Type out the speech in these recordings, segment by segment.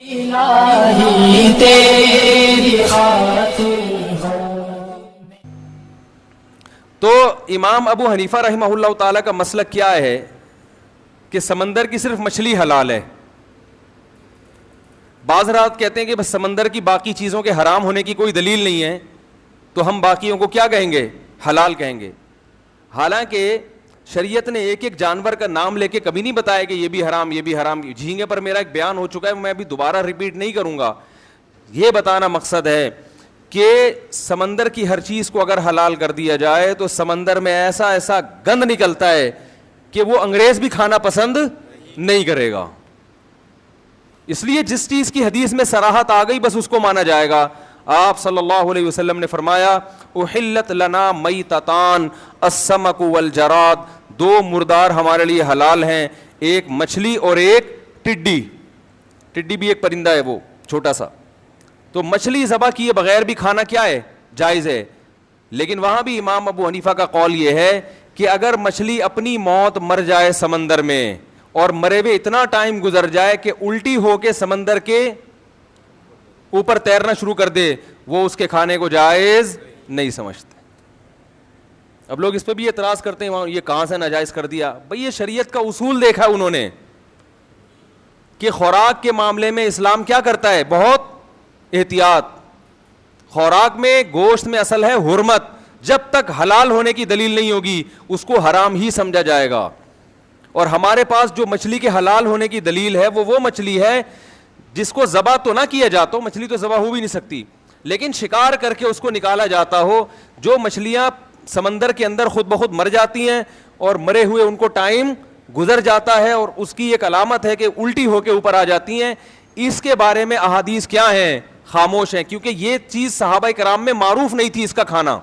الہی تیری خاطر تو امام ابو حنیفہ رحمہ اللہ تعالیٰ کا مسلک کیا ہے کہ سمندر کی صرف مچھلی حلال ہے. بعض حضرات کہتے ہیں کہ بس سمندر کی باقی چیزوں کے حرام ہونے کی کوئی دلیل نہیں ہے تو ہم باقیوں کو کیا کہیں گے, حلال کہیں گے. حالانکہ شریعت نے ایک ایک جانور کا نام لے کے کبھی نہیں بتایا کہ یہ بھی حرام یہ بھی حرام. جھینگے پر میرا ایک بیان ہو چکا ہے, میں ابھی دوبارہ ریپیٹ نہیں کروں گا. یہ بتانا مقصد ہے کہ سمندر کی ہر چیز کو اگر حلال کر دیا جائے تو سمندر میں ایسا ایسا گند نکلتا ہے کہ وہ انگریز بھی کھانا پسند نہیں کرے گا. اس لیے جس چیز کی حدیث میں صراحت آ گئی بس اس کو مانا جائے گا. آپ صلی اللہ علیہ وسلم نے فرمایا احلت لنا میتتان السمک والجراد, دو مردار ہمارے لیے حلال ہیں, ایک مچھلی اور ایک ٹڈی. ٹڈی بھی ایک پرندہ ہے وہ چھوٹا سا. تو مچھلی ذبح کیے بغیر بھی کھانا کیا ہے, جائز ہے. لیکن وہاں بھی امام ابو حنیفہ کا قول یہ ہے کہ اگر مچھلی اپنی موت مر جائے سمندر میں اور مرے ہوئے اتنا ٹائم گزر جائے کہ الٹی ہو کے سمندر کے اوپر تیرنا شروع کر دے, وہ اس کے کھانے کو جائز نہیں سمجھتے. اب لوگ اس پہ بھی اعتراض کرتے ہیں یہ کہاں سے ناجائز کر دیا. بھئی یہ شریعت کا اصول دیکھا انہوں نے کہ خوراک کے معاملے میں اسلام کیا کرتا ہے, بہت احتیاط. خوراک میں گوشت میں اصل ہے حرمت, جب تک حلال ہونے کی دلیل نہیں ہوگی اس کو حرام ہی سمجھا جائے گا. اور ہمارے پاس جو مچھلی کے حلال ہونے کی دلیل ہے وہ مچھلی ہے جس کو ذبح تو نہ کیا جاتا ہو, مچھلی تو ذبح ہو بھی نہیں سکتی, لیکن شکار کر کے اس کو نکالا جاتا ہو. جو مچھلیاں سمندر کے اندر خود بخود مر جاتی ہیں اور مرے ہوئے ان کو ٹائم گزر جاتا ہے اور اس کی ایک علامت ہے کہ الٹی ہو کے اوپر آ جاتی ہیں, اس کے بارے میں احادیث کیا ہیں, خاموش ہیں. کیونکہ یہ چیز صحابہ کرام میں معروف نہیں تھی اس کا کھانا.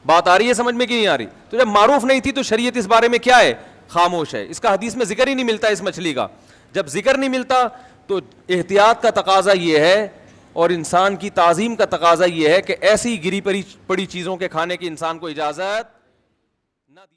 بات آ رہی ہے سمجھ میں کہ نہیں آ رہی؟ تو جب معروف نہیں تھی تو شریعت اس بارے میں کیا ہے, خاموش ہے. اس کا حدیث میں ذکر ہی نہیں ملتا اس مچھلی کا. جب ذکر نہیں ملتا تو احتیاط کا تقاضا یہ ہے اور انسان کی تعظیم کا تقاضا یہ ہے کہ ایسی گری پڑی چیزوں کے کھانے کی انسان کو اجازت نہ دی.